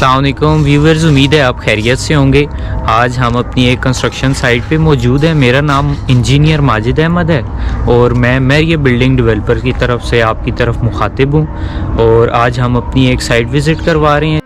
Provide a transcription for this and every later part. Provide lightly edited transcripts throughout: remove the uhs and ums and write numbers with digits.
अस्सलाम वालेकुम व्यूअर्स, उम्मीद है आप खैरियत से होंगे। आज हम अपनी एक कंस्ट्रक्शन साइट पे मौजूद हैं। मेरा नाम इंजीनियर माजिद अहमद है और मैं ये बिल्डिंग डेवलपर की तरफ से आपकी तरफ मुखातिब हूँ और आज हम अपनी एक साइट विज़िट करवा रहे हैं।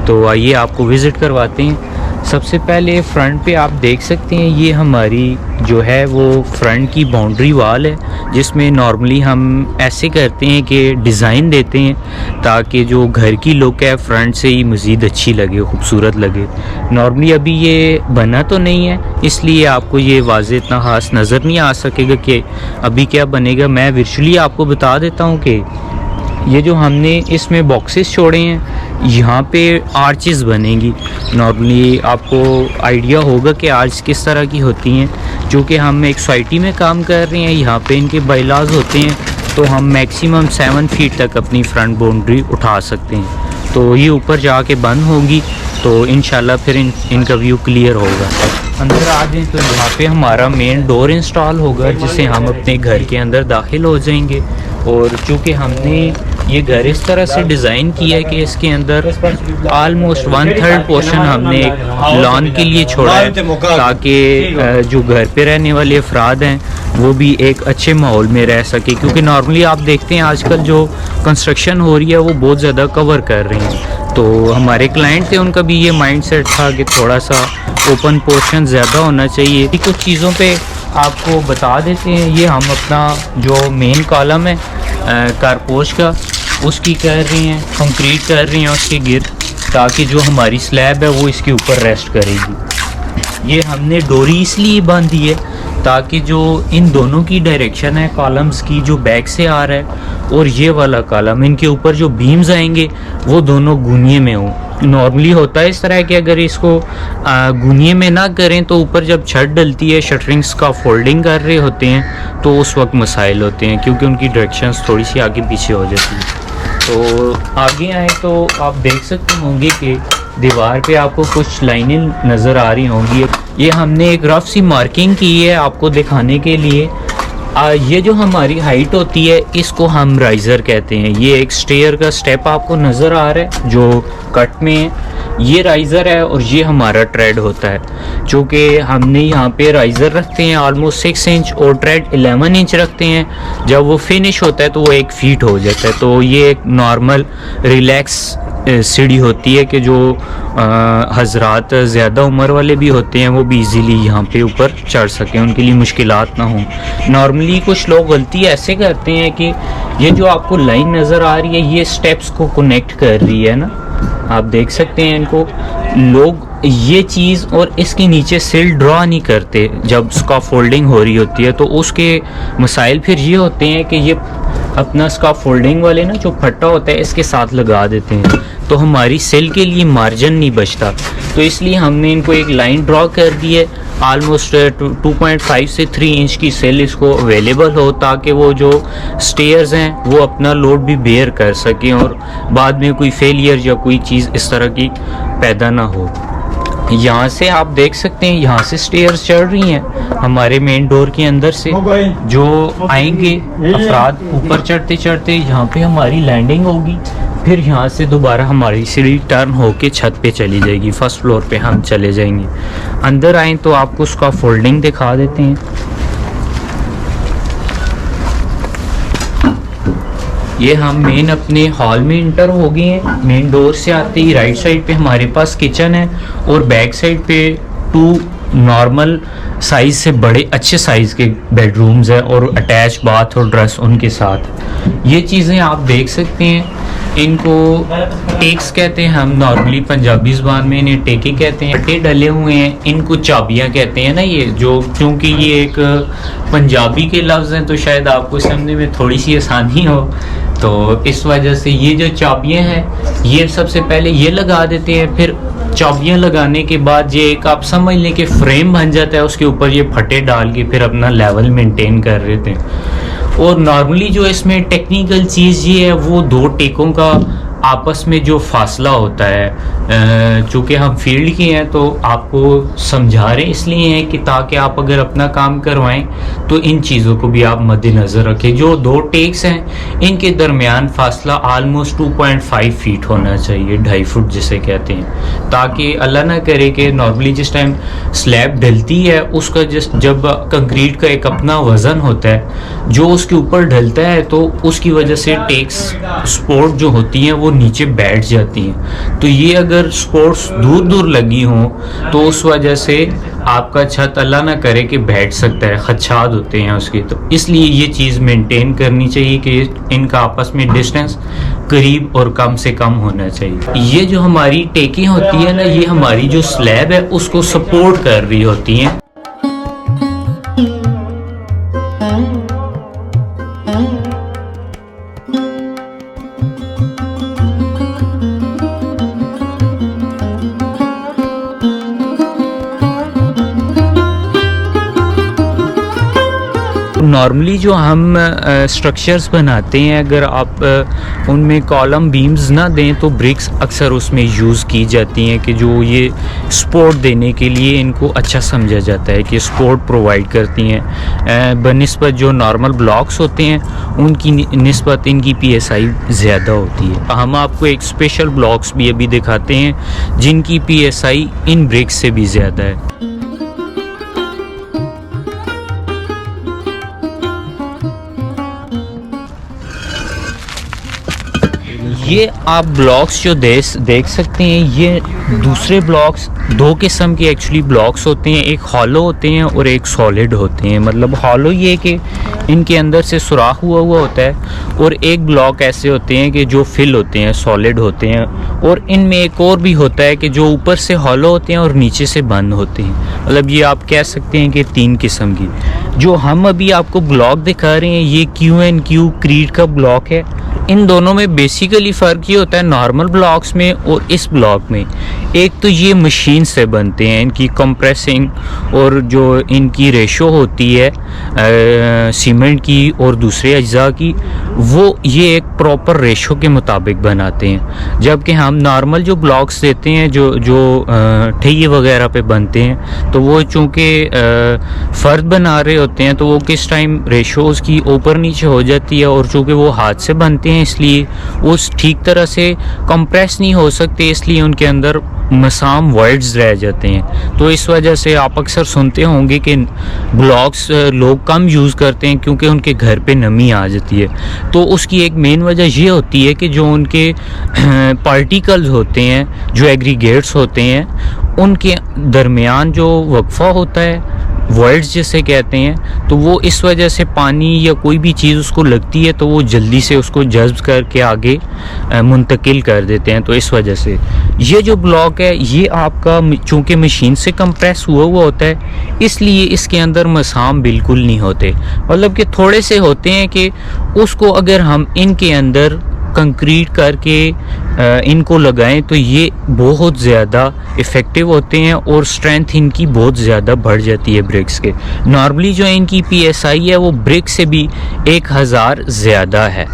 तो आइए आपको विज़िट करवाते हैं। सबसे पहले फ्रंट पे आप देख सकते हैं, ये हमारी जो है वो फ्रंट की बाउंड्री वाल है, जिसमें नॉर्मली हम ऐसे करते हैं कि डिज़ाइन देते हैं ताकि जो घर की लुक है फ्रंट से ही मज़ीद अच्छी लगे, खूबसूरत लगे। नॉर्मली अभी ये बना तो नहीं है, इसलिए आपको ये वाज़े इतना ख़ास नज़र नहीं आ सकेगा कि अभी क्या बनेगा। मैं विजुअली आपको बता देता हूँ कि ये जो हमने इसमें बॉक्सेस छोड़े हैं, यहाँ पे आर्चेस बनेंगी। नॉर्मली आपको आइडिया होगा कि आर्च किस तरह की होती हैं। चूँकि हम एक सोसाइटी में काम कर रहे हैं, यहाँ पे इनके बायलाज होते हैं, तो हम मैक्सिमम 7 फीट तक अपनी फ्रंट बाउंड्री उठा सकते हैं। तो ये ऊपर जाके बंद होगी तो इंशाल्लाह फिर इनका व्यू क्लियर होगा। अंदर आ जाएँ तो यहाँ पे हमारा मेन डोर इंस्टॉल होगा, जिससे हम अपने घर के अंदर दाखिल हो जाएंगे। और चूँकि हमने ये घर इस तरह से डिज़ाइन किया है कि इसके अंदर आलमोस्ट 1/3 पोर्शन हमने एक लॉन के लिए छोड़ा है, ताकि जो घर पे रहने वाले अफराद हैं वो भी एक अच्छे माहौल में रह सके। क्योंकि नॉर्मली आप देखते हैं आजकल जो कंस्ट्रक्शन हो रही है वो बहुत ज़्यादा कवर कर रही हैं। तो हमारे क्लाइंट थे, उनका भी ये माइंडसेट था कि थोड़ा सा ओपन पोर्शन ज़्यादा होना चाहिए। कुछ चीज़ों पे आपको बता देते हैं। ये हम अपना जो मेन कॉलम है कारपोश का, उसकी कर रही हैं, कंक्रीट कर रही हैं उसके गिर, ताकि जो हमारी स्लैब है वो इसके ऊपर रेस्ट करेगी। ये हमने डोरी इसलिए बांधी है ताकि जो इन दोनों की डायरेक्शन है कॉलम्स की, जो बैक से आ रहा है और ये वाला कॉलम, इनके ऊपर जो बीम्स आएंगे वो दोनों गुनिये में हों। नॉर्मली होता है इस तरह कि अगर इसको गुनिये में ना करें तो ऊपर जब छत डलती है, शटरिंग्स का फोल्डिंग कर रहे होते हैं, तो उस वक्त मसाइल होते हैं क्योंकि उनकी डायरेक्शंस थोड़ी सी आगे पीछे हो जाती है। तो आगे आए तो आप देख सकते होंगे कि दीवार पे आपको कुछ लाइनें नज़र आ रही होंगी। ये हमने एक रफ सी मार्किंग की है आपको दिखाने के लिए। ये जो हमारी हाइट होती है इसको हम राइज़र कहते हैं। ये एक स्टेयर का स्टेप आपको नज़र आ रहा है जो कट में है, ये राइज़र है और ये हमारा ट्रेड होता है। चूँकि हमने यहाँ पे राइज़र रखते हैं ऑलमोस्ट 6 इंच और ट्रेड 11 इंच रखते हैं। जब वो फिनिश होता है तो वो 1 फीट हो जाता है। तो ये एक नॉर्मल रिलैक्स सीढ़ी होती है कि जो हजरात ज़्यादा उम्र वाले भी होते हैं वो भी इजीली यहाँ पे ऊपर चढ़ सकें, उनके लिए मुश्किलात ना हों। नॉर्मली कुछ लोग गलती ऐसे करते हैं कि ये जो आपको लाइन नज़र आ रही है ये स्टेप्स को कनेक्ट कर रही है ना, आप देख सकते हैं इनको। लोग ये चीज़ और इसके नीचे सिल ड्रॉ नहीं करते जब उसका फोल्डिंग हो रही होती है, तो उसके मसाइल फिर ये होते हैं कि ये अपना इसका फोल्डिंग वाले ना जो फट्टा होता है इसके साथ लगा देते हैं, तो हमारी सेल के लिए मार्जिन नहीं बचता। तो इसलिए हमने इनको एक लाइन ड्रॉ कर दी है। आलमोस्ट 2.5 से 3 इंच की सेल इसको अवेलेबल हो, ताकि वो जो स्टेयर्स हैं वो अपना लोड भी बेयर कर सकें और बाद में कोई फेलियर या कोई चीज़ इस तरह की पैदा ना हो। यहाँ से आप देख सकते हैं, यहाँ से स्टेयर्स चढ़ रही हैं हमारे मेन डोर के अंदर से। जो आएंगे अफराद ऊपर चढ़ते चढ़ते यहाँ पे हमारी लैंडिंग होगी, फिर यहाँ से दोबारा हमारी सीढ़ी टर्न होके छत पे चली जाएगी, फर्स्ट फ्लोर पे हम चले जाएंगे। अंदर आएँ तो आपको उसका फोल्डिंग दिखा देते हैं। ये हम मेन अपने हॉल में इंटर हो गए हैं। मेन डोर से आते ही राइट साइड पे हमारे पास किचन है और बैक साइड पे 2 नॉर्मल साइज़ से बड़े अच्छे साइज़ के बेडरूम्स हैं और अटैच बाथ और ड्रेस उनके साथ। ये चीज़ें आप देख सकते हैं, इनको टेक्स कहते हैं हम नॉर्मली पंजाबी ज़बान में इन्हें टेके कहते हैं। पट्टे डले हुए हैं, इनको चाबियाँ कहते हैं ना ये जो, क्योंकि ये एक पंजाबी के लफ्ज़ हैं तो शायद आपको समझने में थोड़ी सी आसानी हो, तो इस वजह से ये जो चाबियाँ हैं ये सबसे पहले ये लगा देते हैं। फिर चाबियाँ लगाने के बाद ये एक आप समझ लें कि फ्रेम बन जाता है, उसके ऊपर ये फटे डाल के फिर अपना लेवल मेंटेन कर रहे थे। और नॉर्मली जो इसमें टेक्निकल चीज़ ये है वो 2 टेकों का आपस में जो फासला होता है, चूँकि हम फील्ड के हैं तो आपको समझा रहे इसलिए हैं कि ताकि आप अगर अपना काम करवाएं तो इन चीज़ों को भी आप मद्देनज़र रखें। जो 2 टेक्स हैं इनके दरमियान फासला आलमोस्ट 2.5 फीट होना चाहिए, 2.5 फुट जिसे कहते हैं, ताकि अल्लाह ना करे कि नॉर्मली जिस टाइम स्लैब ढलती है उसका जब कंक्रीट का एक अपना वज़न होता है जो उसके ऊपर ढलता है तो उसकी वजह से टेक्स सपोर्ट जो होती हैं वो नीचे बैठ जाती हैं। तो ये अगर सपोर्ट्स दूर दूर लगी हों तो उस वजह से आपका छत अल्लाह ना करे कि बैठ सकता है, खदशात होते हैं उसके। तो इसलिए ये चीज़ मेंटेन करनी चाहिए कि इनका आपस में डिस्टेंस करीब और कम से कम होना चाहिए। ये जो हमारी टेकें होती है ना, ये हमारी जो स्लैब है उसको सपोर्ट कर रही होती हैं। नॉर्मली जो हम स्ट्रक्चर्स बनाते हैं, अगर आप उनमें कॉलम बीम्स ना दें तो ब्रिक्स अक्सर उसमें यूज़ की जाती हैं कि जो ये सपोर्ट देने के लिए इनको अच्छा समझा जाता है कि सपोर्ट प्रोवाइड करती हैं बनिस्बत जो नॉर्मल ब्लॉक्स होते हैं उनकी निस्बत इनकी PSI ज़्यादा होती है। हम आपको एक स्पेशल ब्लॉक्स भी अभी दिखाते हैं जिनकी PSI इन ब्रिक्स से भी ज़्यादा है। ये आप ब्लॉक्स जो देख सकते हैं, ये दूसरे ब्लॉक्स 2 किस्म के एक्चुअली ब्लॉक्स होते हैं, एक हॉलो होते हैं और एक सॉलिड होते हैं। मतलब हॉलो ये कि इनके अंदर से सुराख हुआ होता है, और एक ब्लॉक ऐसे होते हैं कि जो फिल होते हैं, सॉलिड होते हैं। और इनमें एक और भी होता है कि जो ऊपर से हॉलो होते हैं और नीचे से बंद होते हैं। मतलब ये आप कह सकते हैं कि 3 किस्म की। जो हम अभी आपको ब्लॉक दिखा रहे हैं ये Q&Q क्रीड का ब्लॉक है। इन दोनों में बेसिकली फ़र्क ये होता है नॉर्मल ब्लॉक्स में और इस ब्लॉक में, एक तो ये मशीन से बनते हैं, इनकी कंप्रेसिंग और जो इनकी रेशो होती है सीमेंट की और दूसरे अज्जा की, वो ये एक प्रॉपर रेशो के मुताबिक बनाते हैं। जबकि हम नॉर्मल जो ब्लॉक्स देते हैं जो ठेये वगैरह पे बनते हैं, तो वो चूँकि फ़र्द बना रहे होते हैं तो वो किस टाइम रेशो उसकी ऊपर नीचे हो जाती है, और चूँकि वो हाथ से बनते हैं इसलिए वो ठीक तरह से कंप्रेस नहीं हो सकते, इसलिए उनके अंदर मसाम वर्ड्स रह जाते हैं। तो इस वजह से आप अक्सर सुनते होंगे कि ब्लॉक्स लोग कम यूज़ करते हैं क्योंकि उनके घर पे नमी आ जाती है। तो उसकी एक मेन वजह ये होती है कि जो उनके पार्टिकल्स होते हैं, जो एग्रीगेट्स होते हैं, उनके दरमियान जो वक्फा होता है, वर्ड्स जिसे कहते हैं, तो वो इस वजह से पानी या कोई भी चीज़ उसको लगती है तो वो जल्दी से उसको जज्ब करके आगे मुंतकिल कर देते हैं। तो इस वजह से ये जो ब्लॉक है ये आपका चूँकि मशीन से कंप्रेस हुआ होता है, इसलिए इसके अंदर मसाम बिल्कुल नहीं होते। मतलब कि थोड़े से होते हैं कि उसको अगर हम इनके अंदर कंक्रीट करके इनको लगाएं तो ये बहुत ज़्यादा इफ़ेक्टिव होते हैं और स्ट्रेंथ इनकी बहुत ज़्यादा बढ़ जाती है ब्रिक्स के। नॉर्मली जो इनकी PSI है वो ब्रिक से भी 1000 ज़्यादा है।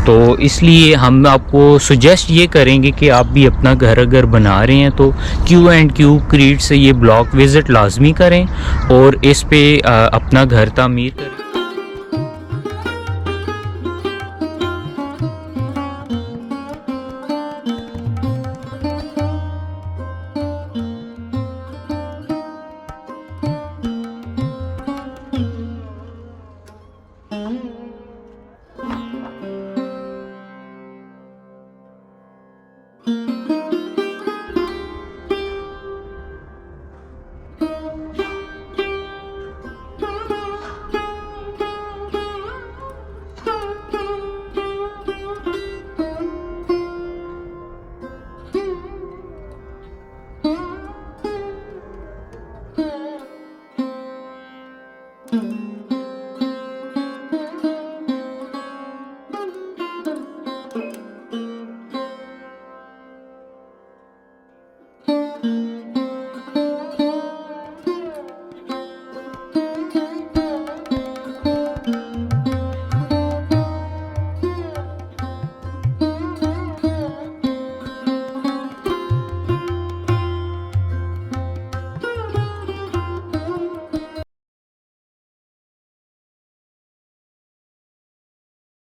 तो इसलिए हम आपको सुजेस्ट ये करेंगे कि आप भी अपना घर अगर बना रहे हैं तो Q&Q क्रीड से ये ब्लॉक विज़िट लाजमी करें और इस पे अपना घर तामीर करें।